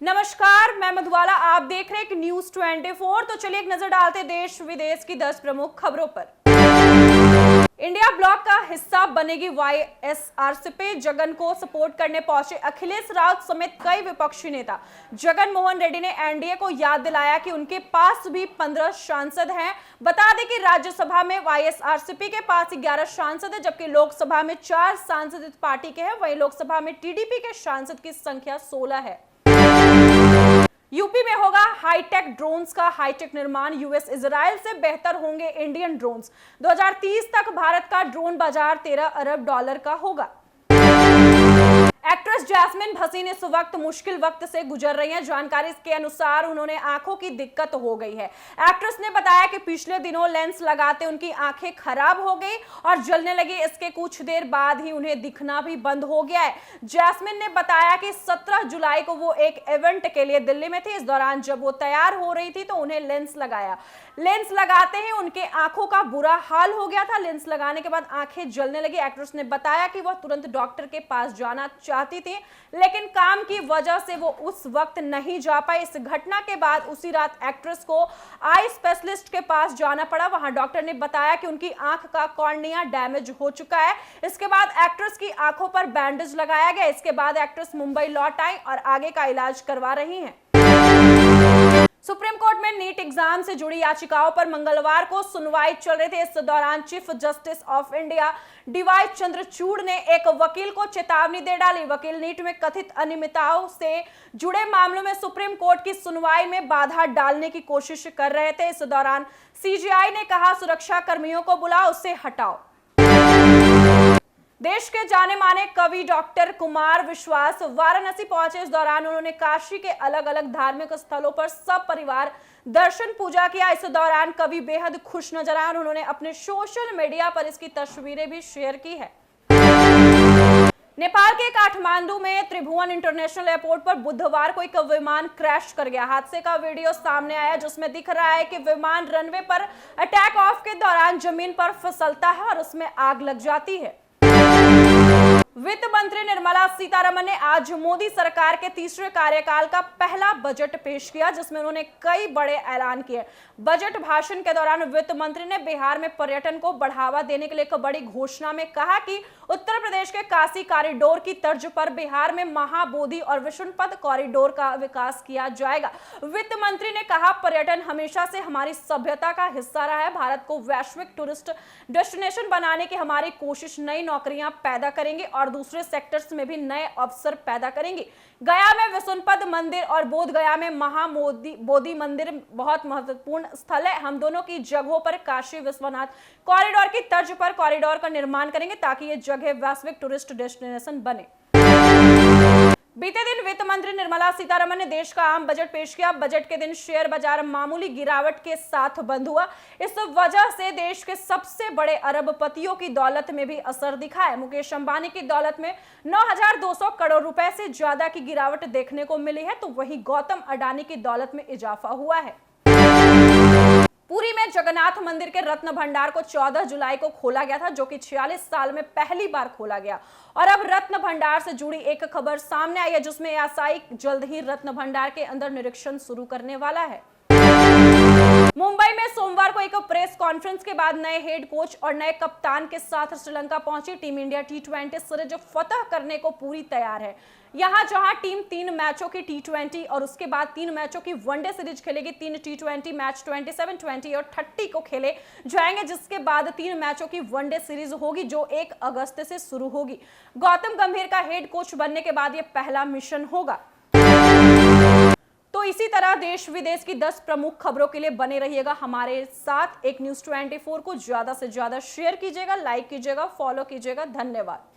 नमस्कार, मैं मधुबाला। आप देख रहे हैं कि न्यूज 24। तो चलिए एक नजर डालते हैं देश विदेश की 10 प्रमुख खबरों पर। इंडिया ब्लॉक का हिस्सा बनेगी वाईएसआरसीपी। जगन को सपोर्ट करने पहुंचे अखिलेश राउत समेत कई विपक्षी नेता। जगन मोहन रेड्डी ने एनडीए को याद दिलाया कि उनके पास भी 15 सांसद हैं। बता दें कि राज्यसभा में वाईएसआरसीपी के पास 11 सांसद है, जबकि लोकसभा में 4 सांसद इस पार्टी के हैं। वहीं लोकसभा में टीडीपी के सांसद की संख्या 16 है। यूपी में होगा हाईटेक ड्रोन्स का हाईटेक निर्माण। यूएस इजराइल से बेहतर होंगे इंडियन ड्रोन्स। 2030 तक भारत का ड्रोन बाजार $13 अरब का होगा। एक्ट्रेस जैस्मिन भसीन इस वक्त मुश्किल वक्त से गुजर रही हैं। जानकारी के अनुसार उन्होंने आंखों की दिक्कत हो गई है। एक्ट्रेस ने बताया कि पिछले दिनों लेंस लगाते उनकी आंखें खराब हो गई और जलने लगी। इसके कुछ देर बाद ही उन्हें दिखना भी बंद हो गया है। जैस्मिन ने बताया कि 17 जुलाई को वो एक इवेंट के लिए दिल्ली में थी। इस दौरान जब वो तैयार हो रही थी तो उन्हें लेंस लगाया। लेंस लगाते ही उनके आंखों का बुरा हाल हो गया था। लेंस लगाने के बाद आंखें जलने लगी। एक्ट्रेस ने बताया कि वह तुरंत डॉक्टर के पास जाना चाहती थी, लेकिन काम की वजह से वो उस वक्त नहीं जा पाई। इस घटना के बाद उसी रात एक्ट्रेस को आई स्पेशलिस्ट के पास जाना पड़ा। वहां डॉक्टर ने बताया कि उनकी आंख का कॉर्निया डैमेज हो चुका है। इसके बाद एक्ट्रेस की आंखों पर बैंडेज लगाया गया। इसके बाद एक्ट्रेस मुंबई लौट आई और आगे का इलाज करवा रही हैं। सुप्रीम कोर्ट में नीट एग्जाम से जुड़ी याचिकाओं पर मंगलवार को सुनवाई चल रही थी। इस दौरान chief justice of India D Y Chandrachud ने एक वकील को चेतावनी दे डाली। वकील नीट में कथित अनियमितताओं से जुड़े मामलों में सुप्रीम कोर्ट की सुनवाई में बाधा डालने की कोशिश कर रहे थे। इस दौरान सीजीआई ने कहा, सुरक्षा कर्मियों को बुलाओ, उसे हटाओ। देश के जाने माने कवि डॉक्टर कुमार विश्वास वाराणसी पहुंचे। इस दौरान उन्होंने काशी के अलग अलग धार्मिक स्थलों पर सब परिवार दर्शन पूजा किया। इस दौरान कवि बेहद खुश नजर आए। उन्होंने अपने सोशल मीडिया पर इसकी तस्वीरें भी शेयर की है। नेपाल के काठमांडू में त्रिभुवन इंटरनेशनल एयरपोर्ट पर बुधवार को एक विमान क्रैश कर गया। हादसे का वीडियो सामने आया, जिसमें दिख रहा है कि विमान रनवे पर अटैक ऑफ के दौरान जमीन पर फिसलता है और उसमें आग लग जाती है। वित्त मंत्री निर्मला सीतारमण ने आज मोदी सरकार के तीसरे कार्यकाल का पहला बजट पेश किया, जिसमें उन्होंने कई बड़े ऐलान किए। बजट भाषण के दौरान वित्त मंत्री ने बिहार में पर्यटन को बढ़ावा देने के लिए एक बड़ी घोषणा में कहा कि उत्तर प्रदेश के काशी कॉरिडोर की तर्ज पर बिहार में महाबोधि और विष्णुपद कॉरिडोर का विकास किया जाएगा। वित्त मंत्री ने कहा, पर्यटन हमेशा से हमारी सभ्यता का हिस्सा रहा है। भारत को वैश्विक टूरिस्ट डेस्टिनेशन बनाने की हमारी कोशिश नई नौकरियां पैदा करेंगे और दूसरे सेक्टर्स में भी नए अवसर पैदा करेंगे। गया में विष्णुपद मंदिर और बोध गया में महाबोधि मंदिर बहुत महत्वपूर्ण स्थल है। हम दोनों की जगहों पर काशी विश्वनाथ कॉरिडोर की तर्ज पर कॉरिडोर का निर्माण करेंगे ताकि ये जगह वैश्विक टूरिस्ट डेस्टिनेशन बने। बीते दिन वित्त मंत्री निर्मला सीतारमण ने देश का आम बजट पेश किया। बजट के दिन शेयर बाजार मामूली गिरावट के साथ बंद हुआ। इस वजह से देश के सबसे बड़े अरबपतियों की दौलत में भी असर दिखा है। मुकेश अंबानी की दौलत में 9,200 करोड़ रुपए से ज्यादा की गिरावट देखने को मिली है, तो वहीं गौतम अडानी की दौलत में इजाफा हुआ है। पुरी में जगन्नाथ मंदिर के रत्न भंडार को 14 जुलाई को खोला गया था, जो कि 46 साल में पहली बार खोला गया। और अब रत्न भंडार से जुड़ी एक खबर सामने आई है, जिसमें एएसआई जल्द ही रत्न भंडार के अंदर निरीक्षण शुरू करने वाला है। मुंबई में सोमवार को एक प्रेस कॉन्फ्रेंस के बाद नए हेड कोच और नए कप्तान के साथ श्रीलंका पहुंची टीम इंडिया टी20 सीरीज फतह करने को पूरी तैयार है। यहां जहां टीम 3 मैचों की टी20 और उसके बाद 3 मैचों की वनडे सीरीज खेलेगी। 3 टी20 मैच 27, 20 और 30 को खेले जाएंगे, जिसके बाद 3 मैचों की वनडे सीरीज होगी, जो 1 अगस्त से शुरू होगी। गौतम गंभीर का हेड कोच बनने के बाद यह पहला मिशन होगा। तो इसी तरह देश विदेश की 10 प्रमुख खबरों के लिए बने रहिएगा हमारे साथ। एक न्यूज 24 को ज्यादा से ज्यादा शेयर कीजिएगा, लाइक कीजिएगा, फॉलो कीजिएगा। धन्यवाद।